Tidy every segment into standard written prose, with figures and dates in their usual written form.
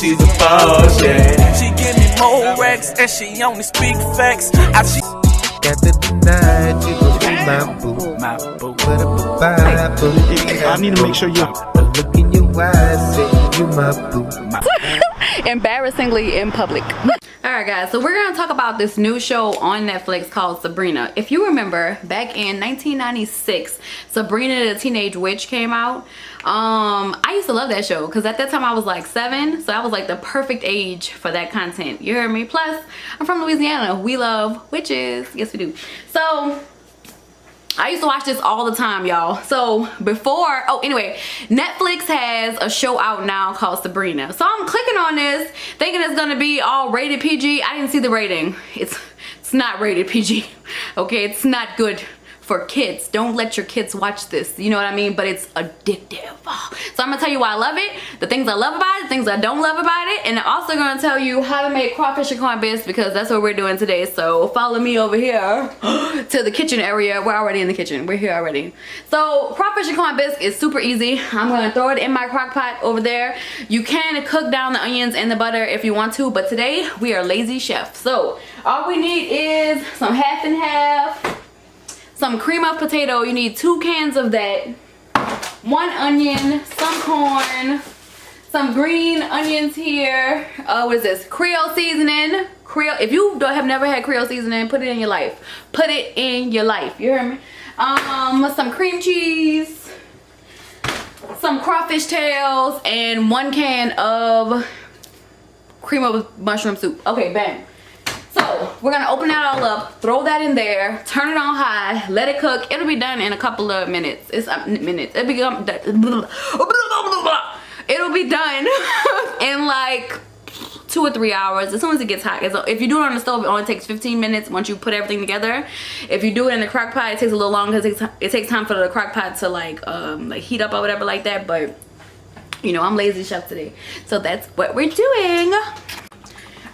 She's the boss, yeah. She give me more racks and she only speak facts. Got to deny you go be my boo. I need to make sure you look in your eyes, say you my boo. Embarrassingly in public. Alright guys, so we're gonna talk about this new show on Netflix called Sabrina. If you remember, back in 1996, Sabrina the Teenage Witch came out. I used to love that show because at that time I was like 7, so I was like the perfect age for that content. You heard me? Plus, I'm from Louisiana. We love witches. Yes, we do. So I used to watch this all the time, y'all. So before, oh, anyway, Netflix has a show out now called Sabrina. So I'm clicking on this, thinking it's gonna be all rated PG. I didn't see the rating. It's not rated PG. Okay, it's not good for kids. Don't let your kids watch this. You know what I mean? But it's addictive. So I'm gonna tell you why I love it, the things I love about it, the things I don't love about it, and I'm also gonna tell you how to make crawfish and corned beef because that's what we're doing today. So follow me over here to the kitchen area. We're already in the kitchen. We're here already. So crawfish and corned beef is super easy. I'm gonna throw it in my crock pot over there. You can cook down the onions and the butter if you want to, but today we are lazy chefs. So all we need is some half and half, some cream of potato. You need 2 cans of that, 1 onion, some corn, some green onions here. What is this? Creole seasoning. Creole. If you have never had Creole seasoning, put it in your life. Put it in your life. You hear me? Some cream cheese, some crawfish tails, and 1 can of cream of mushroom soup. Okay, bam. So we're gonna open that all up, throw that in there, turn it on high, let it cook. It'll be done in a couple of minutes. It's minutes. It'll be done in like 2 or 3 hours as soon as it gets hot. So if you do it on the stove, it only takes 15 minutes once you put everything together. If you do it in the crock pot, it takes a little longer. It takes time for the crock pot to like heat up or whatever like that. But you know, I'm lazy chef today, so that's what we're doing.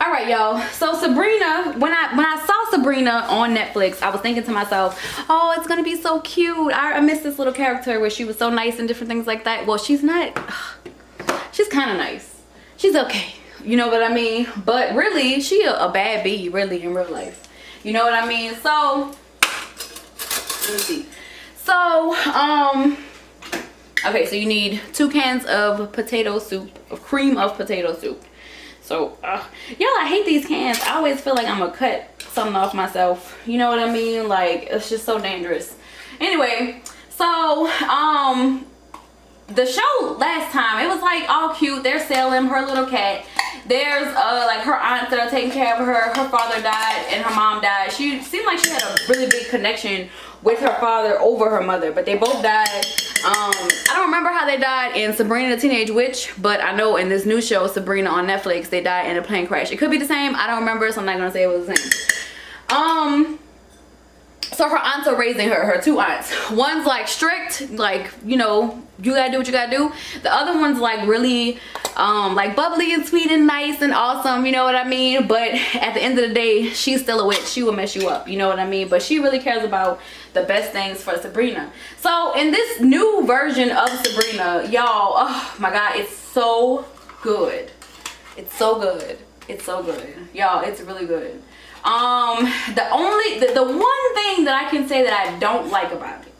All right, y'all. So Sabrina, when I saw Sabrina on Netflix, I was thinking to myself, oh, it's gonna be so cute. I miss this little character where she was so nice and different things like that. Well, she's not. She's kind of nice. She's okay. You know what I mean? But really, she a bad bee, really, in real life. You know what I mean? So let me see. So okay, so you need 2 cans of potato soup, of cream of potato soup. So, y'all, I hate these cans. I always feel like I'm gonna cut something off myself. You know what I mean? Like, it's just so dangerous. Anyway, so, the show last time, it was like all cute. They're selling her little cat. There's, like her aunts that are taking care of her. Her father died and her mom died. She seemed like she had a really big connection with her father over her mother, but they both died. I don't remember how they died in Sabrina the Teenage Witch, but I know in this new show, Sabrina on Netflix, they died in a plane crash. It could be the same. I don't remember, so I'm not gonna say it was the same. So her aunts are raising her 2 aunts. One's like strict, like, you know, you gotta do what you gotta do. The other one's like really like bubbly and sweet and nice and awesome, you know what I mean? But at the end of the day, she's still a witch. She will mess you up, you know what I mean? But she really cares about the best things for Sabrina. So in this new version of Sabrina, y'all, oh my god, it's so good. It's so good. It's so good. Y'all, it's really good. The one thing that I can say that I don't like about it,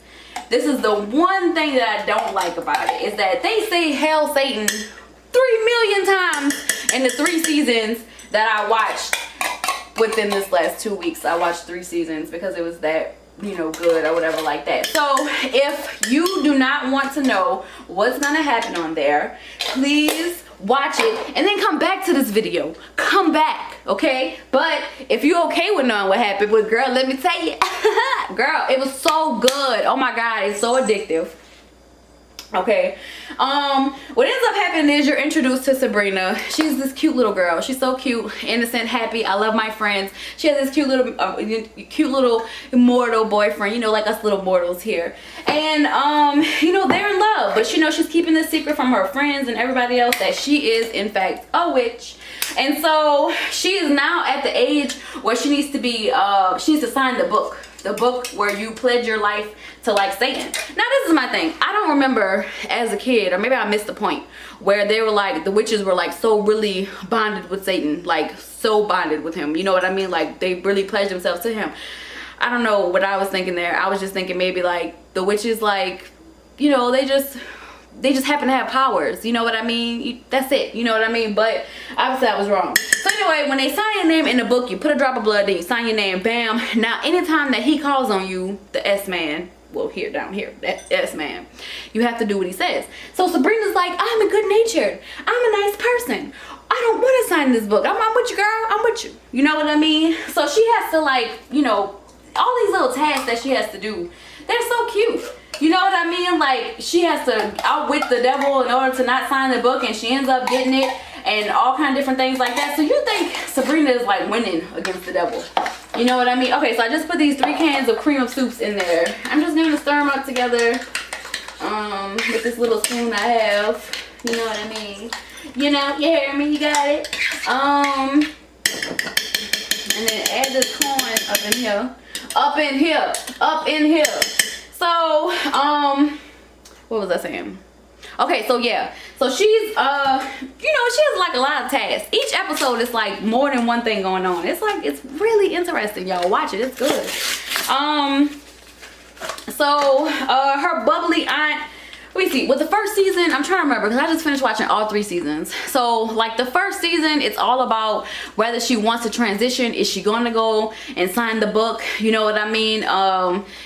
this is the one thing that I don't like about it, is that they say Hail Satan 3 million times in the 3 seasons that I watched within this last 2 weeks. I watched 3 seasons because it was that, you know, good or whatever like that. So if you do not want to know what's gonna happen on there, please watch it and then come back to this video. Come back, okay? But if you're okay with knowing what happened, but girl, let me tell you, girl, it was so good. Oh my god, it's so addictive. Okay, what ends up happening is you're introduced to Sabrina. She's this cute little girl. She's so cute, innocent, happy. I love my friends. She has this cute little immortal boyfriend, you know, like us little mortals here. And you know, they're in love, but you know, she's keeping this secret from her friends and everybody else that she is in fact a witch. And so she is now at the age where she needs to be she needs to sign the book the book where you pledge your life to like Satan. Now this is my thing. I don't remember as a kid, or maybe I missed the point, where they were like, the witches were like so really bonded with Satan, like so bonded with him. You know what I mean? Like they really pledged themselves to him. I don't know what I was thinking there. I was just thinking maybe like the witches, like, you know, they just happen to have powers, you know what I mean? That's it, you know what I mean? But obviously I was wrong. So anyway, when they sign your name in the book, you put a drop of blood, then you sign your name, bam. Now anytime that he calls on you, the S-man, well, here, down here, that S-man, you have to do what he says. So Sabrina's like, I'm a good natured, I'm a nice person, I don't want to sign this book, I'm with you, girl, I'm with you, you know what I mean? So she has to, like, you know, all these little tasks that she has to do, they're so cute. You know what I mean? Like, she has to outwit the devil in order to not sign the book, and she ends up getting it, and all kind of different things like that. So you think Sabrina is like winning against the devil. You know what I mean? Okay, so I just put these 3 cans of cream of soups in there. I'm just going to stir them up together with this little spoon I have. You know what I mean? You know, you hear me? You got it? And then add this corn up in here. Up in here. Up in here. So, what was I saying? Okay, so yeah. So she's, you know, she has like a lot of tasks. Each episode is like more than one thing going on. It's like, it's really interesting, y'all. Watch it. It's good. So, her bubbly aunt, let me see, with the first season, I'm trying to remember because I just finished watching all 3 seasons. So like the first season, it's all about whether she wants to transition. Is she going to go and sign the book? You know what I mean?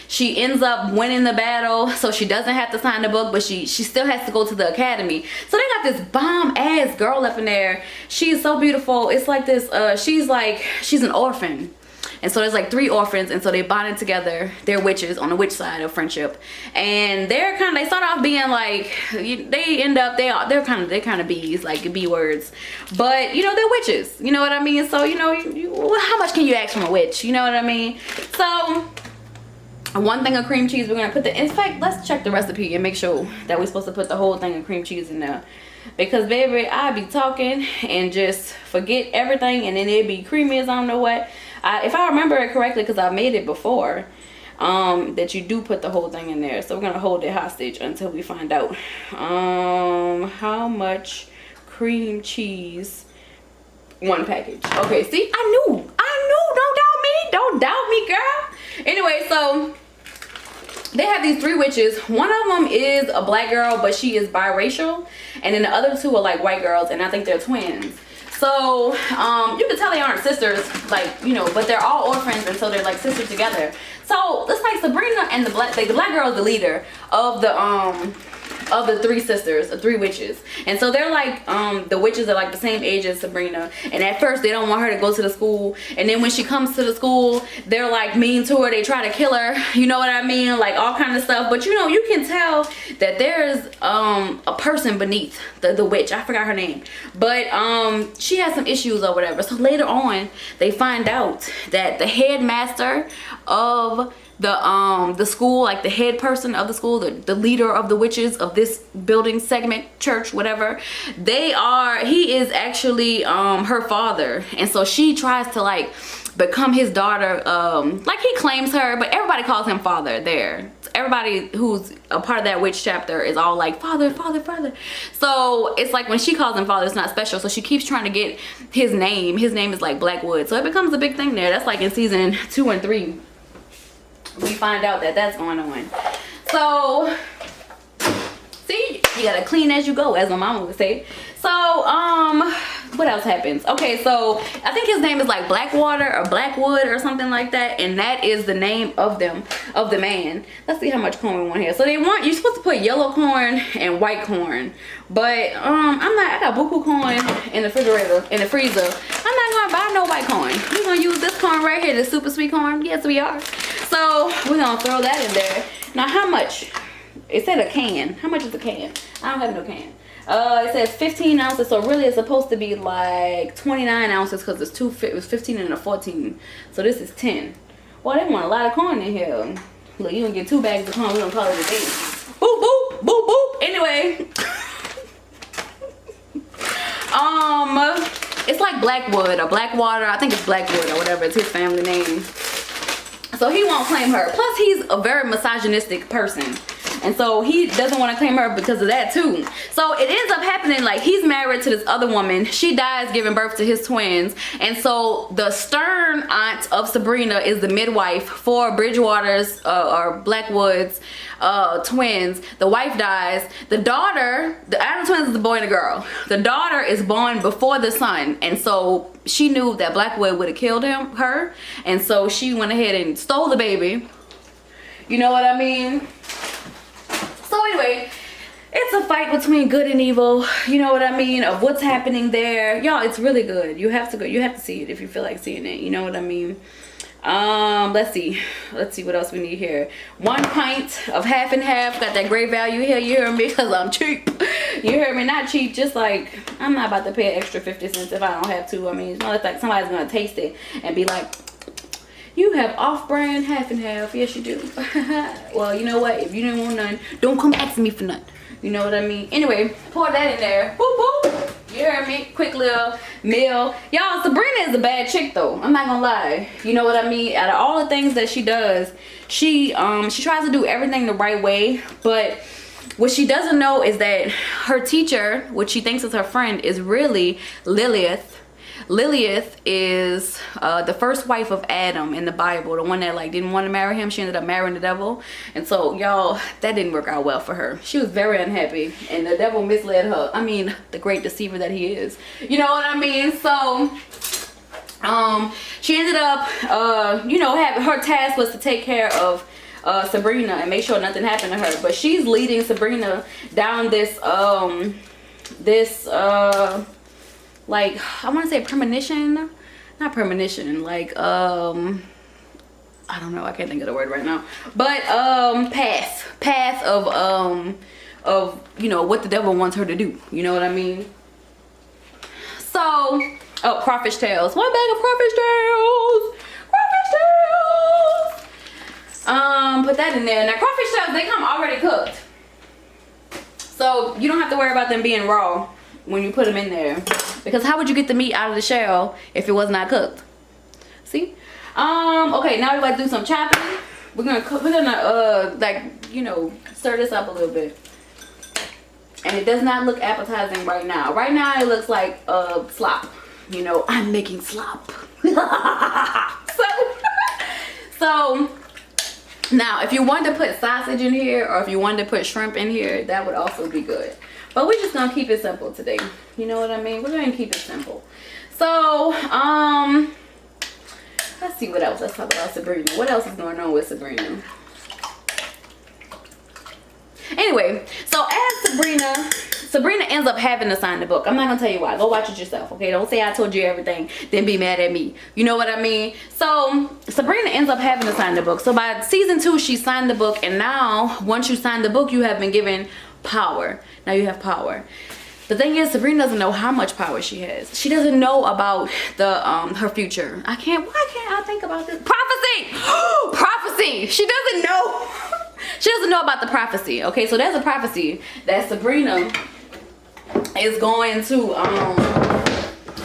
She ends up winning the battle, so she doesn't have to sign the book, but she still has to go to the academy. So they got this bomb ass girl up in there. She is so beautiful. It's like this, she's an orphan. And so there's like 3 orphans, and so they bonded together. They're witches on the witch side of friendship, and they start off being like, they end up, they're kind of bees, like bee words, but you know, they're witches, you know what I mean? So you know, how much can you ask from a witch, you know what I mean? So 1 thing of cream cheese, we're gonna put in fact, let's check the recipe and make sure that we're supposed to put the whole thing of cream cheese in there, because baby, I be talking and just forget everything, and then it be creamy as I don't know what. If I remember it correctly, because I made it before, that you do put the whole thing in there. So we're gonna hold it hostage until we find out how much cream cheese. 1 package. Okay, see, I knew, don't doubt me, girl. Anyway, so they have these 3 witches. One of them is a black girl, but she is biracial, and then the other 2 are like white girls, and I think they're twins. So you can tell they aren't sisters, like, you know, but they're all orphans, and so they're like sisters together. So it's like Sabrina and the black girl is the leader of the 3 sisters, the 3 witches. And so they're like, the witches are like the same age as Sabrina. And at first they don't want her to go to the school. And then when she comes to the school, they're like mean to her. They try to kill her. You know what I mean? Like all kind of stuff. But you know, you can tell that there's a person beneath the witch. I forgot her name. But she has some issues or whatever. So later on, they find out that the headmaster of the school, like the head person of the school, the leader of the witches of this building segment, church, whatever, he is actually her father. And so she tries to like become his daughter, like he claims her, but everybody calls him father there. Everybody who's a part of that witch chapter is all like father, father, father. So it's like when she calls him father, it's not special. So she keeps trying to get his name. His name is like Blackwood. So it becomes a big thing there. That's like in season 2 and 3. We find out that that's going on. So see, you gotta clean as you go, as my mama would say. So what else happens? Okay, so I think his name is like Blackwater or Blackwood or something like that, and that is the name of the man. Let's see how much corn we want here. So you're supposed to put yellow corn and white corn, but I got buku corn in the refrigerator, in the freezer. I'm not gonna buy no white corn. We're gonna use this corn right here, this super sweet corn. Yes, we are. So we're gonna throw that in there. Now how much? It said a can. How much is a can? I don't have no can. It says 15 ounces, so really it's supposed to be like 29 ounces because it was 15 and a 14. So this is 10. Well, they want a lot of corn in here. Look, you gonna get 2 bags of corn. We're gonna call it a day. Boop, boop, boop, boop. Anyway. It's like Blackwood or Blackwater. I think it's Blackwood or whatever. It's his family name. So he won't claim her. Plus, he's a very misogynistic person. And so he doesn't want to claim her because of that too. So it ends up happening like he's married to this other woman. She dies giving birth to his twins. And so the stern aunt of Sabrina is the midwife for Bridgewater's or Blackwood's twins. The wife dies. The daughter, out of the twins is a boy and a girl. The daughter is born before the son. And so she knew that Blackwood would have killed her. And so she went ahead and stole the baby. You know what I mean? So anyway, it's a fight between good and evil, you know what I mean, of what's happening there. Y'all, it's really good. You have to go, you have to see it if you feel like seeing it, you know what I mean. Let's see what else we need here. 1 pint of half and half, got that great value here, you hear me, because I'm cheap. You hear me, not cheap, just like I'm not about to pay an extra 50 cents if I don't have to. I mean, it's not like somebody's gonna taste it and be like, you have off-brand half and half. Yes, you do. Well, you know what? If you didn't want none, don't come asking me for none. You know what I mean? Anyway, pour that in there. Boop, boop. You heard me? Quick little meal. Y'all, Sabrina is a bad chick, though. I'm not gonna lie. You know what I mean? Out of all the things that she does, she tries to do everything the right way. But what she doesn't know is that her teacher, which she thinks is her friend, is really Lilith. Lilith is the first wife of Adam in the Bible, the one that like didn't want to marry him. She ended up marrying the devil. And so y'all, that didn't work out well for her. She was very unhappy and the devil misled her. I mean, the great deceiver that he is, you know what I mean? So she ended up you know, having her task was to take care of Sabrina and make sure nothing happened to her. But she's leading Sabrina down this like, I want to say premonition, not premonition, like I don't know, I can't think of the word right now, but path of you know what the devil wants her to do, you know what I mean? So oh, crawfish tails, 1 bag of crawfish tails. Put that in there. Now crawfish tails, they come already cooked, so you don't have to worry about them being raw when you put them in there, because how would you get the meat out of the shell if it was not cooked? See? Okay, now we're about to do some chopping. We're gonna like, you know, stir this up a little bit. And it does not look appetizing right now. Right now it looks like slop. You know, I'm making slop. So now if you wanted to put sausage in here, or if you wanted to put shrimp in here, that would also be good. But we're just gonna keep it simple today. You know what I mean? We're gonna keep it simple. So, let's see what else. Let's talk about Sabrina. What else is going on with Sabrina? Anyway, so as Sabrina ends up having to sign the book. I'm not gonna tell you why. Go watch it yourself, okay? Don't say I told you everything, then be mad at me. You know what I mean? So Sabrina ends up having to sign the book. So by season 2, she signed the book, and now once you sign the book, you have been given power. Now you have power. The thing is, Sabrina doesn't know how much power she has. She doesn't know about the her future. Why can't I think about this? Prophecy! Prophecy! She doesn't know. She doesn't know about the prophecy. Okay, so there's a prophecy that Sabrina is going to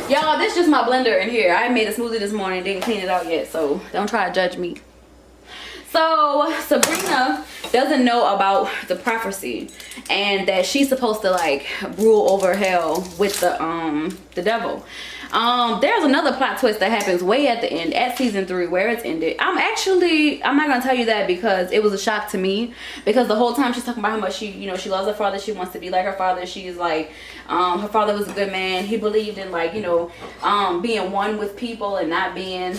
y'all, this is just my blender in here. I made a smoothie this morning, didn't clean it out yet, so don't try to judge me. So Sabrina doesn't know about the prophecy, and that she's supposed to like rule over hell with the devil. There's another plot twist that happens way at the end, at season 3, where it's ended. I'm not gonna tell you that because it was a shock to me, because the whole time she's talking about how much she, you know, she loves her father, she wants to be like her father. She's like, her father was a good man. He believed in, like, you know, being one with people and not being,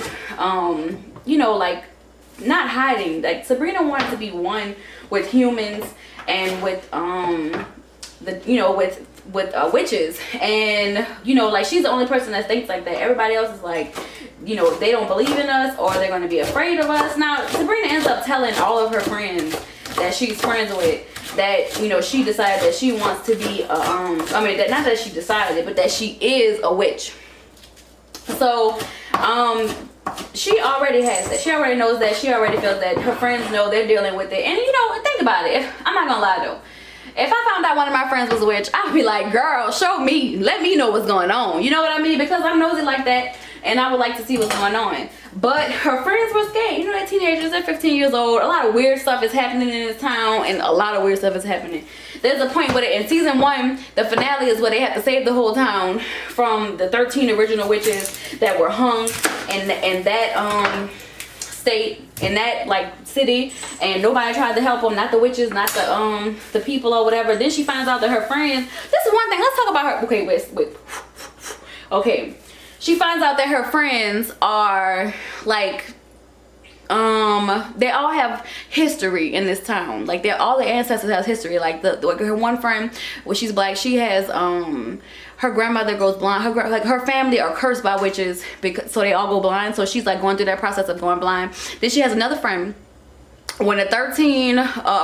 you know, like, not hiding. Like, Sabrina wanted to be one with humans and with with witches, and you know, like, she's the only person that thinks like that. Everybody else is like, you know, they don't believe in us, or they're going to be afraid of us. Now Sabrina ends up telling all of her friends that she's friends with that, you know, she decided that she wants to be I mean, that, not that she decided it, but that she is a witch. So she already has that. She already knows that. She already feels that her friends know they're dealing with it. And you know, think about it. I'm not gonna lie though. If I found out one of my friends was a witch, I'd be like, girl, show me. Let me know what's going on. You know what I mean? Because I'm nosy like that. and I would like to see what's going on. But her friends were scared. You know, they're teenagers, they're 15 years old. A lot of weird stuff is happening in this town, and a lot of weird stuff is happening. There's a point where in season 1, the finale is where they have to save the whole town from the 13 original witches that were hung in that state, in that like city, and nobody tried to help them, not the witches, not the people or whatever. Then she finds out that her friends, this is one thing, let's talk about her. Okay, wait. Okay, she finds out that her friends are like they all have history in this town. Like all their ancestors has history. Like her one friend, well, she's black, she has her grandmother goes blind. Her family are cursed by witches, because so they all go blind. So she's like going through that process of going blind. Then she has another friend. When the 13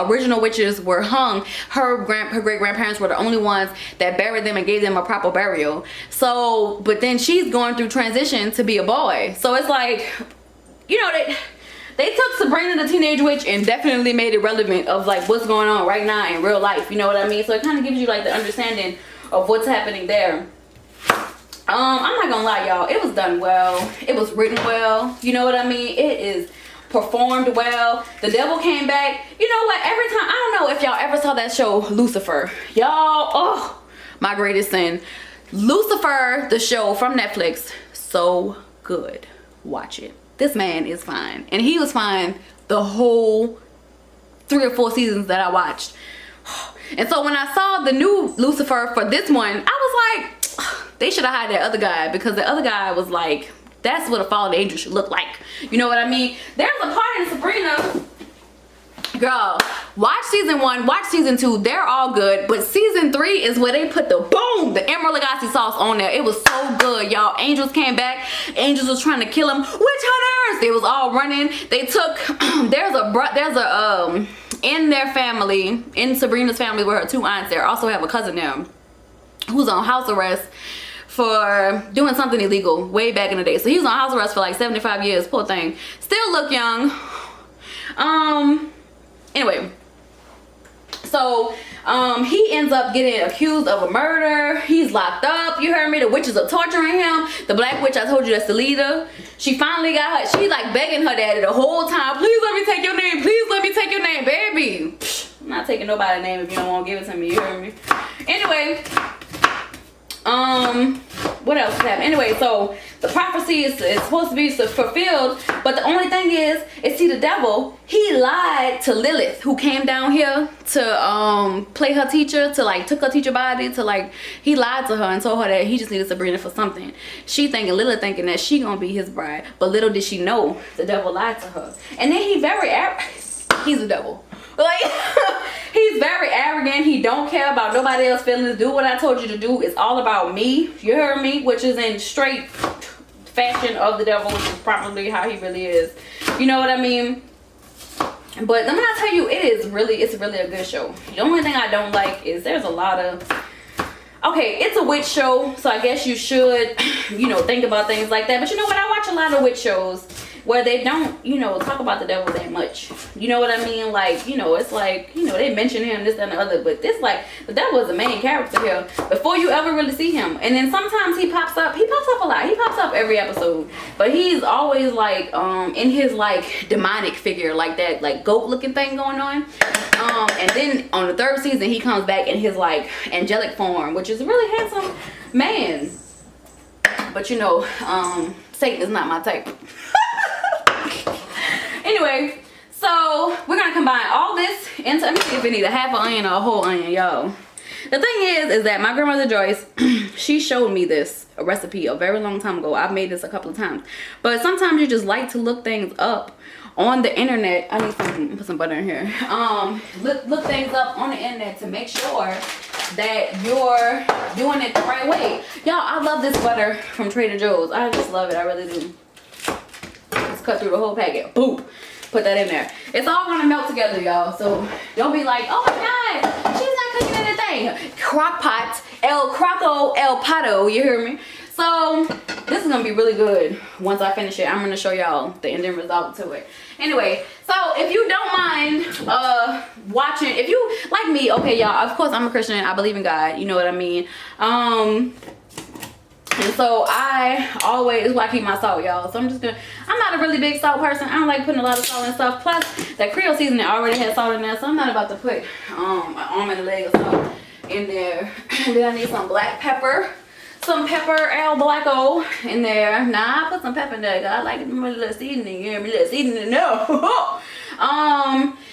original witches were hung, her great grandparents were the only ones that buried them and gave them a proper burial. So, but then she's going through transition to be a boy. So it's like, you know, they took Sabrina the Teenage Witch and definitely made it relevant of like what's going on right now in real life. You know what I mean? So it kind of gives you like the understanding of what's happening there. I'm not gonna lie, y'all, it was done well, it was written well, you know what I mean, it is performed well. The devil came back. You know what, every time, I don't know if y'all ever saw that show Lucifer, y'all. Oh, my greatest sin. Lucifer, the show from Netflix, so good. Watch it. This man is fine, and he was fine the whole 3 or 4 seasons that I watched. And so when I saw the new Lucifer for this one, I was like, they should have hired that other guy, because the other guy was like, that's what a fallen angel should look like. You know what I mean? There's a part in Sabrina, girl, watch season 1, watch season 2, they're all good, but season 3 is where they put the boom, the Emerald Lagasse sauce on there. It was so good, y'all. Angels came back, angels was trying to kill them, witch hunters, they was all running. They took there's a in their family, in Sabrina's family with her 2 aunts, there also have a cousin there who's on house arrest for doing something illegal way back in the day. So he was on house arrest for like 75 years, poor thing. Still look young. Anyway, so he ends up getting accused of a murder. He's locked up, you heard me. The witches are torturing him. The black witch, I told you, that's the leader. She finally got her, she like begging her daddy the whole time, please let me take your name, please let me take your name, baby. I'm not taking nobody's name if you don't want to give it to me, you heard me. Anyway, what else happened? Anyway, so the prophecy is supposed to be fulfilled, but the only thing is see, the devil, he lied to Lilith, who came down here to play her teacher, to like took her teacher body, to like, he lied to her and told her that he just needed Sabrina for something. Lilith thinking that she gonna be his bride, but little did she know the devil lied to her. And then he's a devil. Like, he's very arrogant. He don't care about nobody else's feelings. Do what I told you to do. It's all about me. You heard me? Which is in straight fashion of the devil, which is probably how he really is. You know what I mean? But let me not tell you, it's really a good show. The only thing I don't like is there's a lot of, okay, it's a witch show, so I guess you should, you know, think about things like that. But you know what? I watch a lot of witch shows where they don't, you know, talk about the devil that much. You know what I mean? Like, you know, it's like, you know, they mention him, this, and the other, but this, like, the devil is the main character here before you ever really see him. And then sometimes he pops up a lot. He pops up every episode, but he's always like, in his like demonic figure, like that, like goat looking thing going on. And then on the 3rd season, he comes back in his like angelic form, which is a really handsome man. But you know, Satan is not my type. Anyway, so we're gonna combine all this into, let me see if we need a half an onion or a whole onion, y'all. The thing is that my grandmother Joyce, she showed me this recipe a very long time ago. I've made this a couple of times, but sometimes you just like to look things up on the internet. I need put some butter in here. Look things up on the internet to make sure that you're doing it the right way. Y'all, I love this butter from Trader Joe's. I just love it, I really do. Just cut through the whole packet, boom, put that in there. It's all gonna melt together, y'all, so don't be like, oh my god, she's not cooking anything. Crock pot, el pato, you hear me? So this is gonna be really good. Once I finish it, I'm gonna show y'all the ending result to it. Anyway, so if you don't mind watching, if you like me, okay y'all, of course I'm a Christian, I believe in God, you know what I mean. And so I always, I keep my salt, y'all. So I'm not a really big salt person. I don't like putting a lot of salt in stuff. Plus, that Creole seasoning already has salt in there. So I'm not about to put an arm and a leg or salt in there. And then I need some black pepper. Some pepper El Blacko in there. Nah, I put some pepper in there. I like it a little seasoning. You hear me? A little seasoning. No.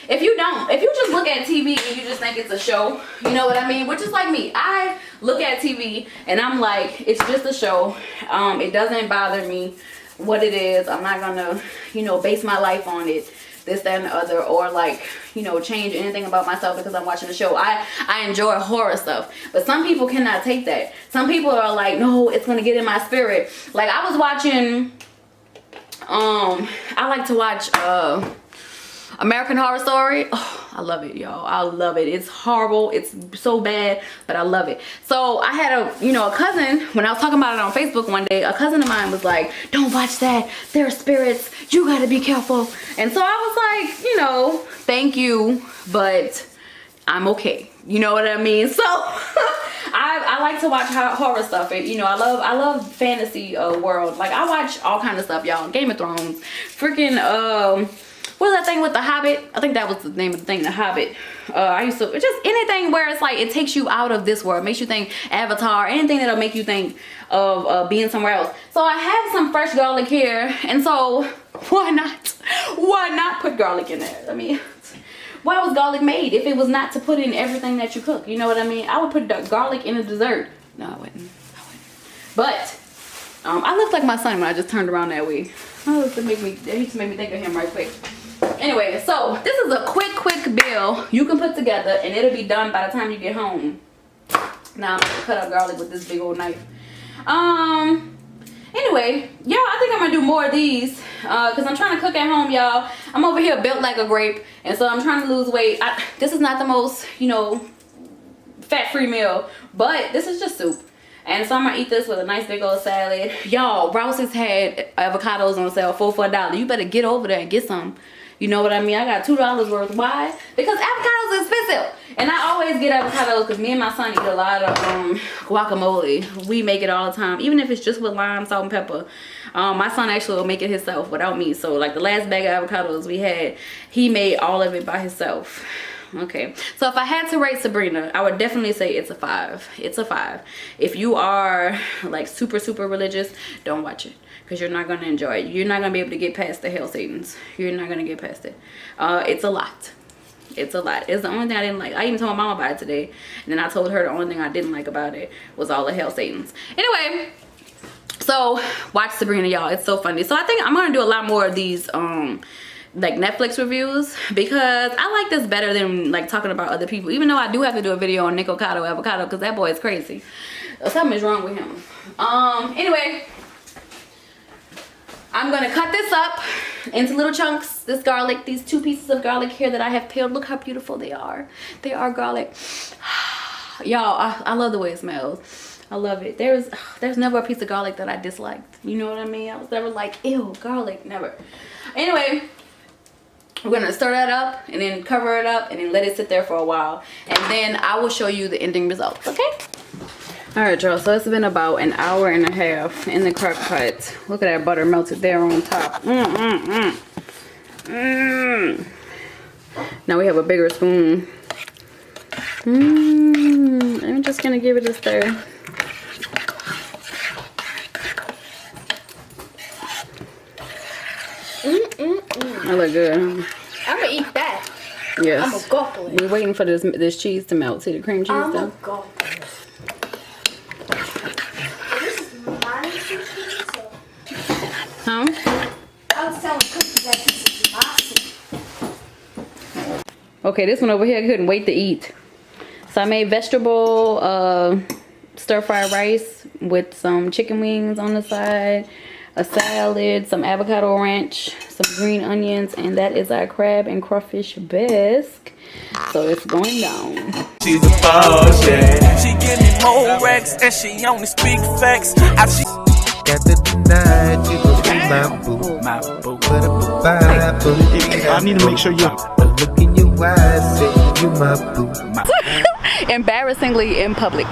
If you just look at TV and you just think it's a show, you know what I mean? Which is like me. I look at TV and I'm like, it's just a show. It doesn't bother me what it is. I'm not gonna, you know, base my life on it. This, that, and the other, or like, you know, change anything about myself because I'm watching the show. I enjoy horror stuff, but some people cannot take that. Some people are like, no, it's gonna get in my spirit. Like I was watching, I like to watch American Horror Story. Oh, I love it, y'all. I love it. It's horrible. It's so bad, but I love it. So I had a cousin, when I was talking about it on Facebook one day, a cousin of mine was like, don't watch that. They're spirits. You gotta be careful. And so I was like, you know, thank you, but I'm okay. You know what I mean? So I like to watch horror stuff. And, you know, I love fantasy world. Like I watch all kind of stuff, y'all. Game of Thrones. Freaking what was that thing with the Hobbit? I think that was the name of the thing, the Hobbit. I used to, just anything where it's like, it takes you out of this world. Makes you think Avatar, anything that'll make you think of being somewhere else. So I have some fresh garlic here. And so, why not put garlic in there? I mean, why was garlic made if it was not to put in everything that you cook? You know what I mean? I would put garlic in a dessert. No, I wouldn't. But, I looked like my son when I just turned around that way. Oh, it just made me think of him right quick. Anyway, so this is a quick meal you can put together and it'll be done by the time you get home. Now I'm gonna cut up garlic with this big old knife. Anyway, y'all, I think I'm gonna do more of these because I'm trying to cook at home, y'all. I'm over here built like a grape, and so I'm trying to lose weight. This is not the most, you know, fat-free meal, but this is just soup. And so I'm gonna eat this with a nice big old salad. Y'all, Rouse's had avocados on sale, 4 for $1. You better get over there and get some. You know what I mean? I got $2 worth. Why? Because avocados are expensive. And I always get avocados because me and my son eat a lot of guacamole. We make it all the time. Even if it's just with lime, salt, and pepper. My son actually will make it himself without me. So like the last bag of avocados we had, he made all of it by himself. Okay, so if I had to rate Sabrina, I would definitely say it's a 5. It's a 5. If you are like super religious, don't watch it because you're not going to enjoy it. You're not going to be able to get past the hell Satans. You're not going to get past it. It's a lot. It's a lot. It's the only thing I didn't like. I even told my mom about it today, and then I told her the only thing I didn't like about it was all the hell Satans. Anyway, so watch Sabrina, y'all. It's so funny. So I think I'm going to do a lot more of these like Netflix reviews because I like this better than like talking about other people, even though I do have to do a video on Nick Avocado because that boy is crazy. Something is wrong with him. Anyway, I'm gonna cut this up into little chunks. This garlic, these 2 pieces of garlic here that I have peeled, look how beautiful they are. They are garlic. Y'all, I love the way it smells. I love it. There's never a piece of garlic that I disliked. You know what I mean? I was never like, ew, garlic, never. Anyway, we're gonna stir that up and then cover it up and then let it sit there for a while, and then I will show you the ending results. Okay, all right, y'all, so it's been about an hour and a half in the crock pot. Look at that butter melted there on top. Now we have a bigger spoon. I'm just gonna give it a stir. I look good. I'm gonna eat that. Yes. I'm gonna gobble it. We're waiting for this cheese to melt. See the cream cheese I'm though? gonna gobble it. This is my sushi, so. Huh? I was telling Cookie that this is my sushi. Okay, this one over here I couldn't wait to eat. So I made vegetable stir-fried rice with some chicken wings on the side, a salad, some avocado ranch, some green onions, and that is our crab and crawfish bisque. So it's going down. She's a boss, yeah. She give me more racks and she only speak facts. Got to deny you will be my boo. My boo. I need to make sure you look in your eyes, say you my boo. Embarrassingly in public.